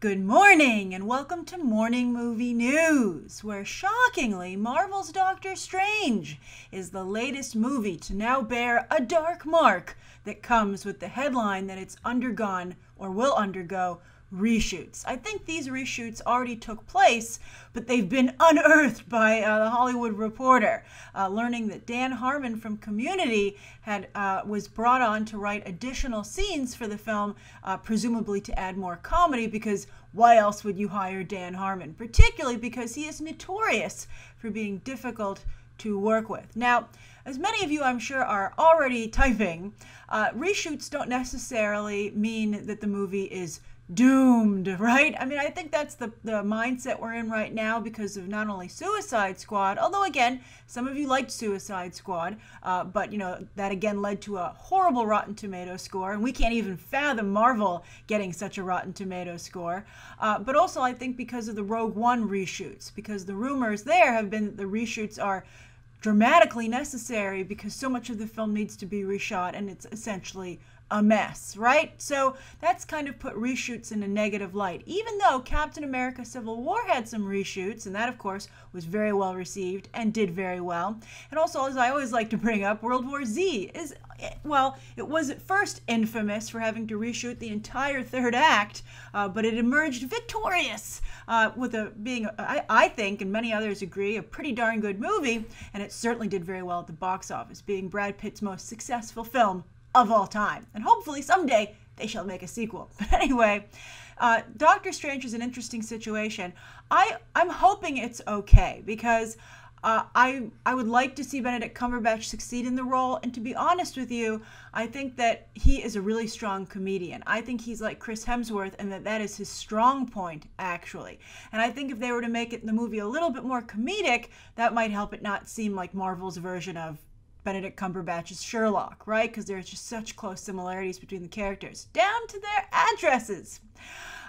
Good morning and welcome to Morning Movie News, where shockingly Marvel's Doctor Strange is the latest movie to now bear a dark mark that comes with the headline that it's undergone or will undergo reshoots. I think these reshoots already took place, but they've been unearthed by the Hollywood Reporter, learning that Dan Harmon from Community was brought on to write additional scenes for the film, presumably to add more comedy, because why else would you hire Dan Harmon? Particularly because he is notorious for being difficult to work with. Now, as many of you I'm sure are already typing, reshoots don't necessarily mean that the movie is doomed, right? I mean, I think that's the mindset we're in right now because of not only Suicide Squad, although again, some of you liked Suicide Squad, but that again led to a horrible Rotten Tomatoes score, and we can't even fathom Marvel getting such a Rotten Tomatoes score. But also I think because of the Rogue One reshoots, because the rumors there have been that the reshoots are dramatically necessary because so much of the film needs to be reshot and it's essentially a mess, right? So that's kind of put reshoots in a negative light, even though Captain America Civil War had some reshoots, and that of course was very well received and did very well. And also, as I always like to bring up, World War Z is, well, it was at first infamous for having to reshoot the entire third act, but it emerged victorious with I think, and many others agree, a pretty darn good movie, and it certainly did very well at the box office, being Brad Pitt's most successful film of all time. And hopefully someday they shall make a sequel. But anyway, Doctor Strange is an interesting situation. I'm hoping it's okay because I would like to see Benedict Cumberbatch succeed in the role. And to be honest with you, I think that he is a really strong comedian. I think he's like Chris Hemsworth and that is his strong point, actually. And I think if they were to make the movie a little bit more comedic, that might help it not seem like Marvel's version of Benedict Cumberbatch's Sherlock, right? Because there's just such close similarities between the characters, down to their addresses.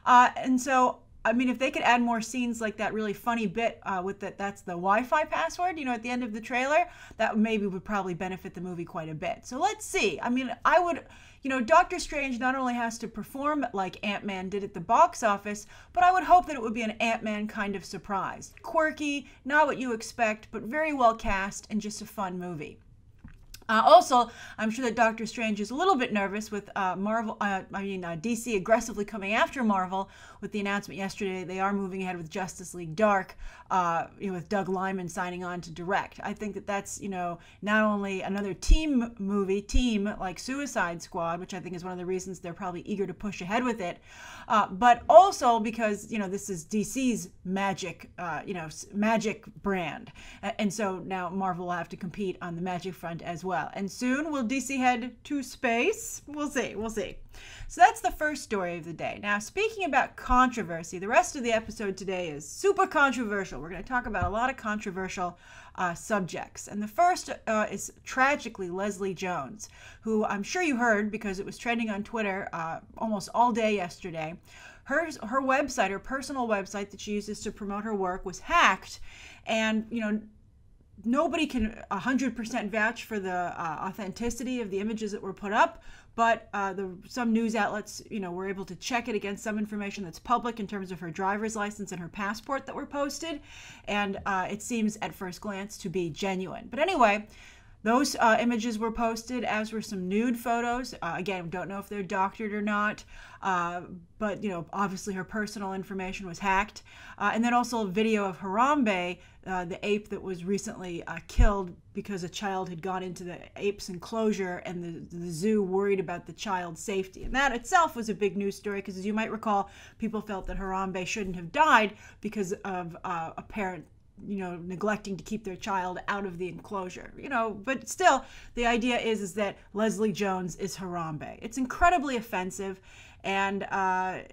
And so, I mean, if they could add more scenes like that really funny bit with that's the Wi-Fi password, at the end of the trailer, that maybe would probably benefit the movie quite a bit. So let's see. I mean, I would, Doctor Strange not only has to perform like Ant-Man did at the box office, but I would hope that it would be an Ant-Man kind of surprise. Quirky, not what you expect, but very well cast and just a fun movie. Also, I'm sure that Doctor Strange is a little bit nervous with DC aggressively coming after Marvel with the announcement yesterday they are moving ahead with Justice League Dark, with Doug Liman signing on to direct. I think that that's, not only another team like Suicide Squad, which I think is one of the reasons they're probably eager to push ahead with it, but also because, this is DC's magic brand. And so now Marvel will have to compete on the magic front as well. And soon, will DC head to space? We'll see. So that's the first story of the day. Now, speaking about controversy, the rest of the episode today is super controversial. We're going to talk about a lot of controversial subjects. And the first is tragically Leslie Jones, who I'm sure you heard because it was trending on Twitter almost all day yesterday. Her website, her personal website that she uses to promote her work, was hacked. And, nobody can 100% vouch for the authenticity of the images that were put up, but some news outlets, were able to check it against some information that's public in terms of her driver's license and her passport that were posted, and it seems at first glance to be genuine. But anyway, those images were posted, as were some nude photos. Again, we don't know if they're doctored or not, but, obviously her personal information was hacked. And then also a video of Harambe, the ape that was recently killed because a child had gone into the ape's enclosure and the zoo worried about the child's safety. And that itself was a big news story because, as you might recall, people felt that Harambe shouldn't have died because of a parent neglecting to keep their child out of the enclosure, but still the idea is that Leslie Jones is Harambe. It's incredibly offensive, and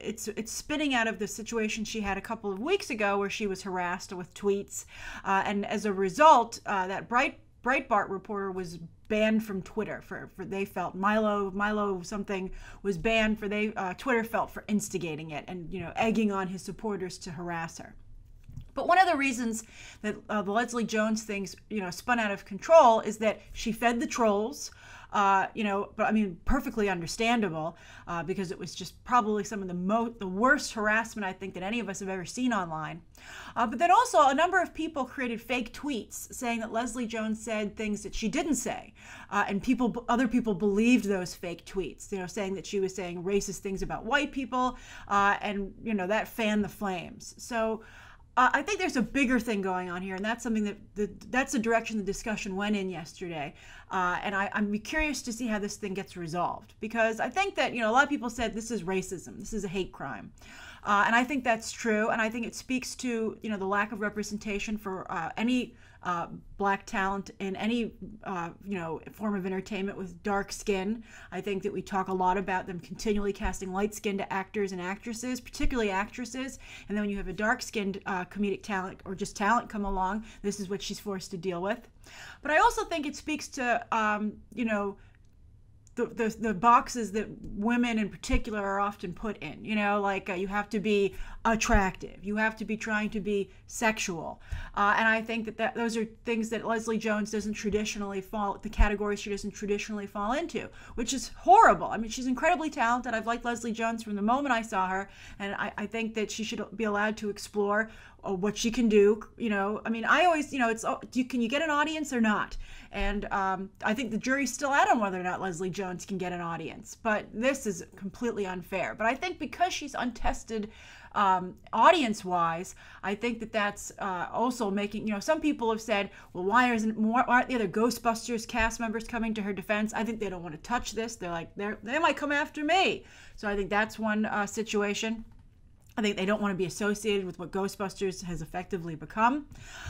it's spinning out of the situation she had a couple of weeks ago where she was harassed with tweets, and as a result, that Breitbart reporter was banned from Twitter for they felt Milo something was banned for Twitter felt for instigating it and egging on his supporters to harass her. But one of the reasons that the Leslie Jones things, spun out of control is that she fed the trolls, but I mean, perfectly understandable, because it was just probably some of the worst harassment I think that any of us have ever seen online. But then also a number of people created fake tweets saying that Leslie Jones said things that she didn't say, and other people believed those fake tweets, saying that she was saying racist things about white people, and that fanned the flames. So I think there's a bigger thing going on here, and that's something that's the direction the discussion went in yesterday. And I'm curious to see how this thing gets resolved, because I think that, a lot of people said this is racism, this is a hate crime. And I think that's true, and I think it speaks to, the lack of representation for any black talent in any, form of entertainment with dark skin. I think that we talk a lot about them continually casting light-skinned actors and actresses, particularly actresses. And then when you have a dark-skinned comedic talent or just talent come along, this is what she's forced to deal with. But I also think it speaks to, the boxes that women in particular are often put in, you have to be attractive, you have to be trying to be sexual, and I think that those are things that Leslie Jones doesn't traditionally the categories she doesn't traditionally fall into, which is horrible. I mean, she's incredibly talented. I've liked Leslie Jones from the moment I saw her, and I think that she should be allowed to explore what she can do. I mean, I always, can you get an audience or not? And I think the jury's still out on whether or not Leslie Jones can get an audience. But this is completely unfair. But I think because she's untested audience-wise, I think that that's also making, some people have said, well, why aren't the other Ghostbusters cast members coming to her defense? I think they don't want to touch this. They're like, they might come after me. So I think that's one situation. I think they don't want to be associated with what Ghostbusters has effectively become.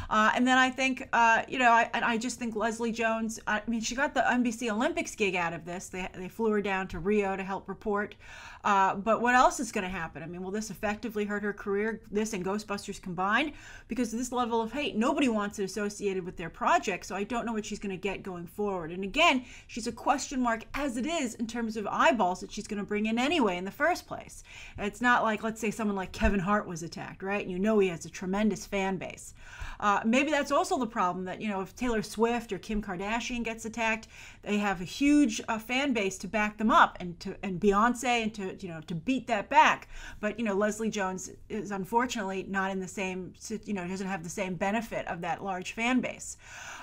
And then I think, I just think Leslie Jones, I mean, she got the NBC Olympics gig out of this. They flew her down to Rio to help report. But what else is going to happen? I mean, will this effectively hurt her career, this and Ghostbusters combined? Because this level of hate, nobody wants it associated with their project, so I don't know what she's going to get going forward. And again, she's a question mark as it is in terms of eyeballs that she's going to bring in anyway in the first place. It's not like, let's say someone like Kevin Hart was attacked, right? He has a tremendous fan base. Maybe that's also the problem, that, if Taylor Swift or Kim Kardashian gets attacked, they have a huge fan base to back them up, and Beyonce, and to beat that back. But, Leslie Jones is unfortunately not in the same, doesn't have the same benefit of that large fan base.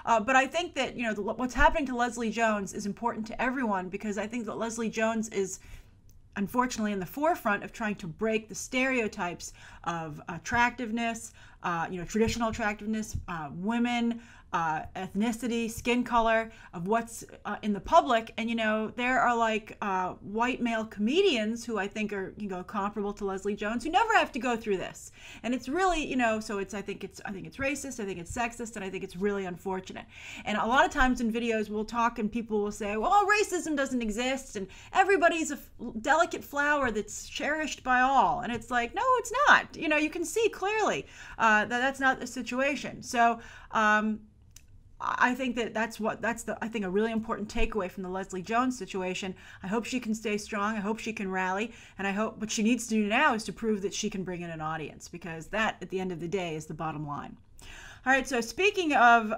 But I think that, what's happening to Leslie Jones is important to everyone, because I think that Leslie Jones is unfortunately in the forefront of trying to break the stereotypes of attractiveness, traditional attractiveness, women, ethnicity, skin color, of what's in the public. And, there are like white male comedians who I think are, comparable to Leslie Jones, who never have to go through this. And it's really, so I think it's racist, I think it's sexist, and I think it's really unfortunate. And a lot of times in videos we'll talk and people will say, well, racism doesn't exist and everybody's a delicate flower that's cherished by all. And it's like, no, it's not. You can see clearly that that's not the situation. So, I think that's I think a really important takeaway from the Leslie Jones situation. I hope she can stay strong. I hope she can rally. And I hope what she needs to do now is to prove that she can bring in an audience, because that, at the end of the day, is the bottom line. All right, so speaking of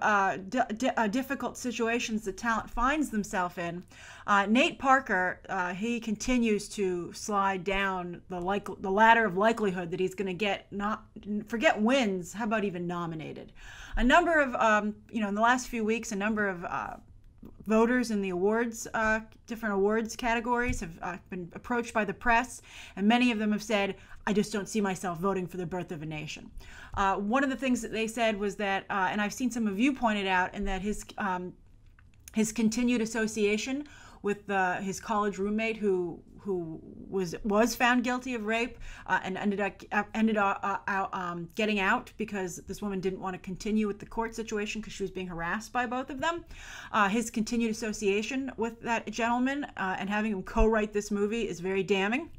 difficult situations that talent finds themselves in, Nate Parker, he continues to slide down the ladder of likelihood that he's going to forget wins, how about even nominated? A number of, in the last few weeks, a number of voters in the awards, different awards categories have been approached by the press, and many of them have said, I just don't see myself voting for The Birth of a Nation. One of the things that they said was that, and I've seen some of you pointed out, and that his continued association with his college roommate who was found guilty of rape and ended up getting out because this woman didn't want to continue with the court situation because she was being harassed by both of them. His continued association with that gentleman and having him co-write this movie is very damning.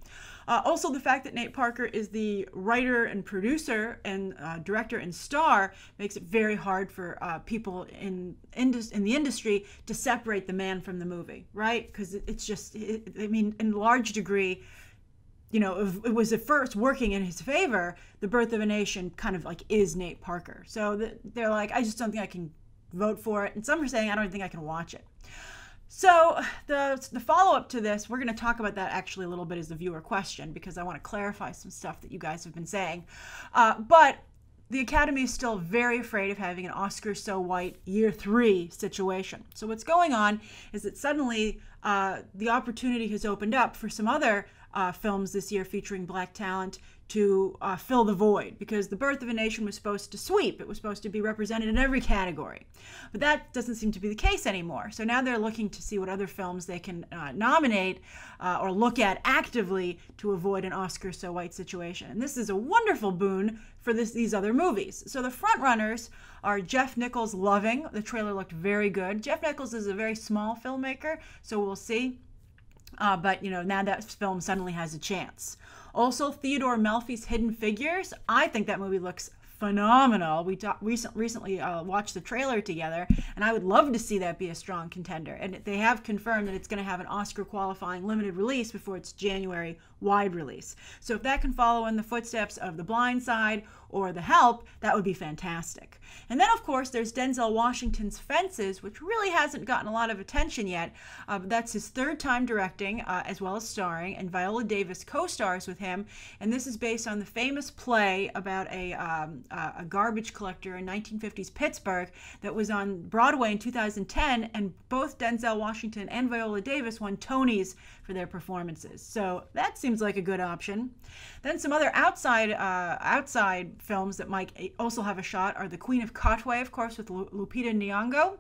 Also, the fact that Nate Parker is the writer and producer and director and star makes it very hard for people in the industry to separate the man from the movie, right? Because it's just, in large degree, if it was at first working in his favor, The Birth of a Nation kind of like is Nate Parker. So they're like, I just don't think I can vote for it. And some are saying, I don't think I can watch it. So the follow-up to this, we're going to talk about that actually a little bit as the viewer question, because I want to clarify some stuff that you guys have been saying. But the Academy is still very afraid of having an Oscar so white year 3 situation. So what's going on is that suddenly the opportunity has opened up for some other films this year featuring black talent to fill the void, because The Birth of a Nation was supposed to sweep. It was supposed to be represented in every category. But that doesn't seem to be the case anymore. So now they're looking to see what other films they can nominate or look at actively to avoid an Oscar so white situation. And this is a wonderful boon for these other movies. So the front runners are Jeff Nichols' Loving. The trailer looked very good. Jeff Nichols is a very small filmmaker, so we'll see. But now that film suddenly has a chance. Also, Theodore Melfi's Hidden Figures. I think that movie looks phenomenal. We recently watched the trailer together, and I would love to see that be a strong contender. And they have confirmed that it's going to have an Oscar qualifying limited release before its January wide release. So if that can follow in the footsteps of The Blind Side or The Help, that would be fantastic. And then, of course, there's Denzel Washington's Fences, which really hasn't gotten a lot of attention yet. But that's his 3rd time directing as well as starring, and Viola Davis co-stars with him. And this is based on the famous play about a garbage collector in 1950s Pittsburgh that was on Broadway in 2010, and both Denzel Washington and Viola Davis won Tonys for their performances. So that seems like a good option. Then some other outside films that might also have a shot are The Queen of Katwe, of course, with Lupita Nyong'o.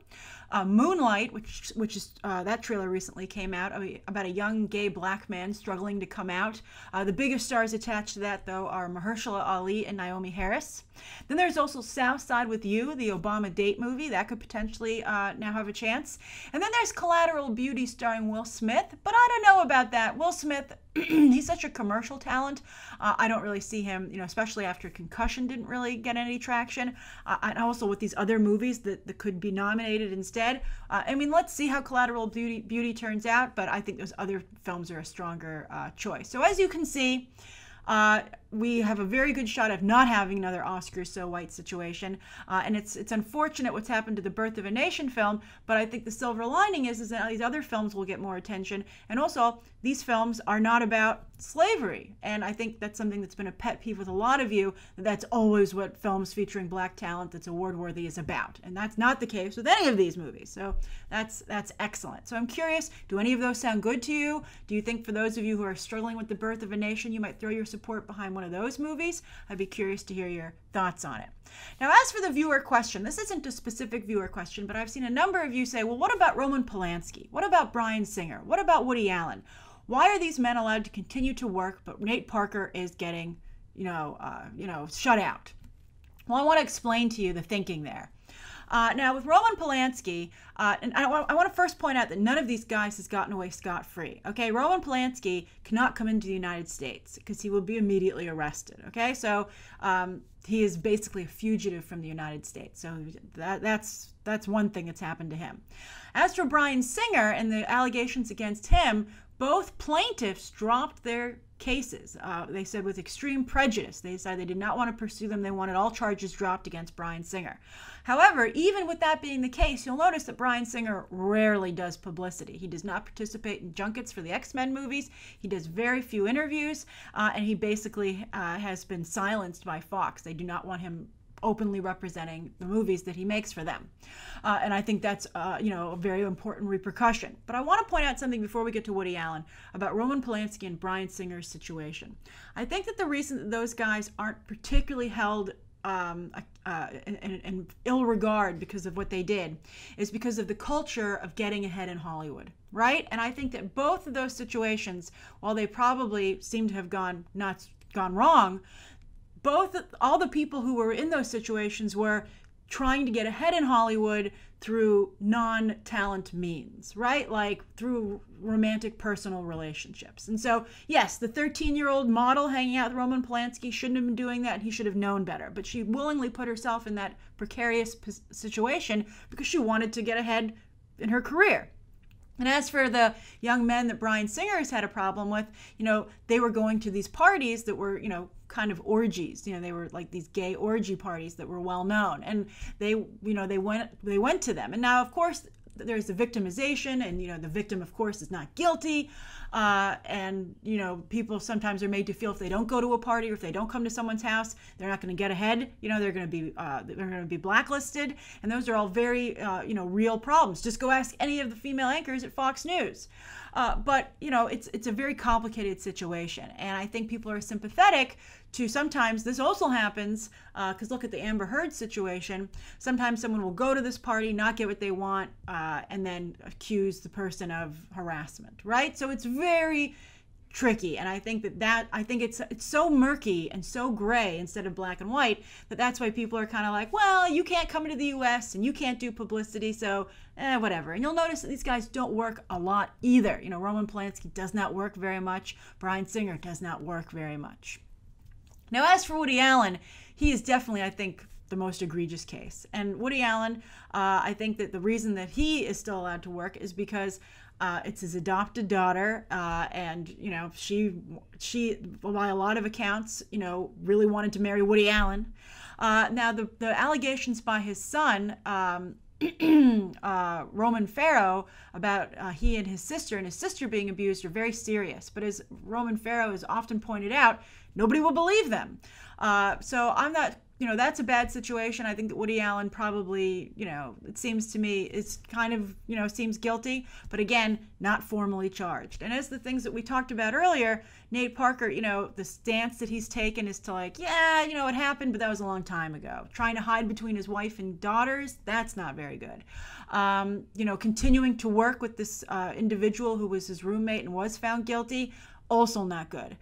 Moonlight, which is that trailer recently came out, about a young gay black man struggling to come out. The biggest stars attached to that, though, are Mahershala Ali and Naomi Harris. Then there's also South Side with You, the Obama date movie. That could potentially now have a chance. And then there's Collateral Beauty starring Will Smith, but I don't know about that. Will Smith, he's such a commercial talent. I don't really see him, especially after Concussion didn't really get any traction. And also with these other movies that could be nominated instead. Let's see how Collateral Beauty turns out, but I think those other films are a stronger choice. So as you can see, we have a very good shot of not having another Oscar so white situation, and it's unfortunate what's happened to The Birth of a Nation film, but I think the silver lining is that these other films will get more attention, and also these films are not about slavery, and I think that's something that's been a pet peeve with a lot of you, that's always what films featuring black talent that's award-worthy is about, and that's not the case with any of these movies, so that's excellent. So I'm curious, do any of those sound good to you? Do you think for those of you who are struggling with The Birth of a Nation, you might throw your support behind one of those movies? I'd be curious to hear your thoughts on it. Now, as for the viewer question, this isn't a specific viewer question, but I've seen a number of you say, well, what about Roman Polanski? What about Bryan Singer? What about Woody Allen? Why are these men allowed to continue to work, but Nate Parker is getting, shut out? Well, I want to explain to you the thinking there. Now, with Roman Polanski, and I want to first point out that none of these guys has gotten away scot-free. Okay, Roman Polanski cannot come into the United States because he will be immediately arrested. Okay, so he is basically a fugitive from the United States. So that's one thing that's happened to him. As for Bryan Singer and the allegations against him, both plaintiffs dropped their cases. They said with extreme prejudice. They decided they did not want to pursue them. They wanted all charges dropped against Bryan Singer. However, even with that being the case, you'll notice that Bryan Singer rarely does publicity. He does not participate in junkets for the X-Men movies. He does very few interviews, and he basically has been silenced by Fox. They do not want him openly representing the movies that he makes for them. And I think that's, a very important repercussion. But I want to point out something before we get to Woody Allen about Roman Polanski and Bryan Singer's situation. I think that the reason that those guys aren't particularly held in ill regard because of what they did is because of the culture of getting ahead in Hollywood, right? And I think that both of those situations, while they probably seem to have gone wrong, all the people who were in those situations were trying to get ahead in Hollywood through non-talent means, right? Like through romantic personal relationships. And so, yes, the 13-year-old model hanging out with Roman Polanski shouldn't have been doing that, and he should have known better. But she willingly put herself in that precarious situation because she wanted to get ahead in her career. And as for the young men that Bryan Singer has had a problem with, they were going to these parties that were, kind of orgies. They were like these gay orgy parties that were well known, and they went to them. And now, of course, there's the victimization, and the victim, of course, is not guilty. And people sometimes are made to feel if they don't go to a party or if they don't come to someone's house, they're not going to get ahead. They're going to be blacklisted, and those are all very real problems. Just go ask any of the female anchors at Fox News. But it's a very complicated situation, and I think people are sympathetic to sometimes this also happens because look at the Amber Heard situation. Sometimes someone will go to this party, not get what they want, and then accuse the person of harassment, right? So it's very tricky, and I think it's so murky and so gray instead of black and white that's why people are kind of like, well, you can't come into the U.S. and you can't do publicity, so whatever. And you'll notice that these guys don't work a lot either. Roman Polanski does not work very much. Bryan Singer does not work very much. Now, as for Woody Allen, he is definitely, I think, the most egregious case. And Woody Allen, I think that the reason that he is still allowed to work is because it's his adopted daughter, and she by a lot of accounts really wanted to marry Woody Allen. Now the allegations by his son Roman Farrow about he and his sister being abused are very serious, but as Roman Farrow has often pointed out, nobody will believe them. So I'm not, that's a bad situation. I think that Woody Allen probably, it seems to me, is kind of, seems guilty, but again, not formally charged. And as the things that we talked about earlier, Nate Parker, the stance that he's taken is to like, yeah, it happened, but that was a long time ago. Trying to hide between his wife and daughters, that's not very good. Continuing to work with this individual who was his roommate and was found guilty, also not good.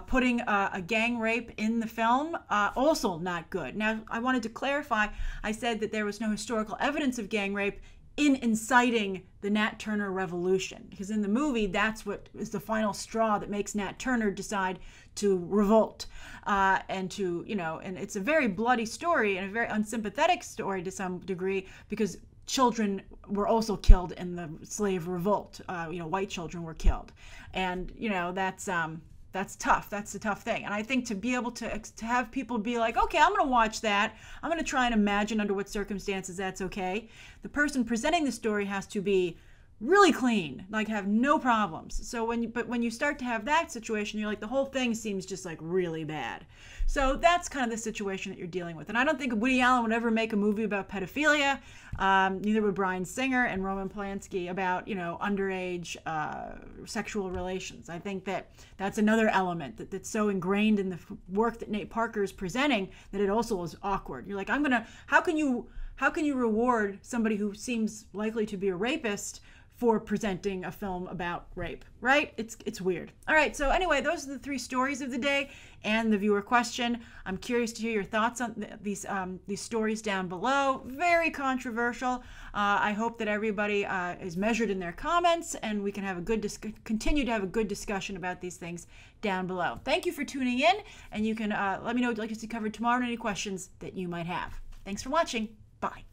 Putting a gang rape in the film, also not good. Now, I wanted to clarify, I said that there was no historical evidence of gang rape in inciting the Nat Turner revolution, because in the movie, that's what is the final straw that makes Nat Turner decide to revolt, and it's a very bloody story and a very unsympathetic story to some degree, because children were also killed in the slave revolt. White children were killed, and that's tough. That's a tough thing. And I think to be able to have people be like, okay, I'm going to watch that. I'm going to try and imagine under what circumstances that's okay. The person presenting the story has to be really clean, like have no problems. So when you start to have that situation, you're like, the whole thing seems just like really bad. So that's kind of the situation that you're dealing with. And I don't think Woody Allen would ever make a movie about pedophilia. Neither would Bryan Singer and Roman Polanski about, underage sexual relations. I think that's another element that's so ingrained in the work that Nate Parker is presenting that it also is awkward. You're like, how can you reward somebody who seems likely to be a rapist for presenting a film about rape, right? It's weird. All right, so anyway, those are the 3 stories of the day and the viewer question. I'm curious to hear your thoughts on these stories down below. Very controversial. I hope that everybody is measured in their comments, and we can have continue to have a good discussion about these things down below. Thank you for tuning in, and you can let me know what you'd like to see covered tomorrow and any questions that you might have. Thanks for watching. Bye.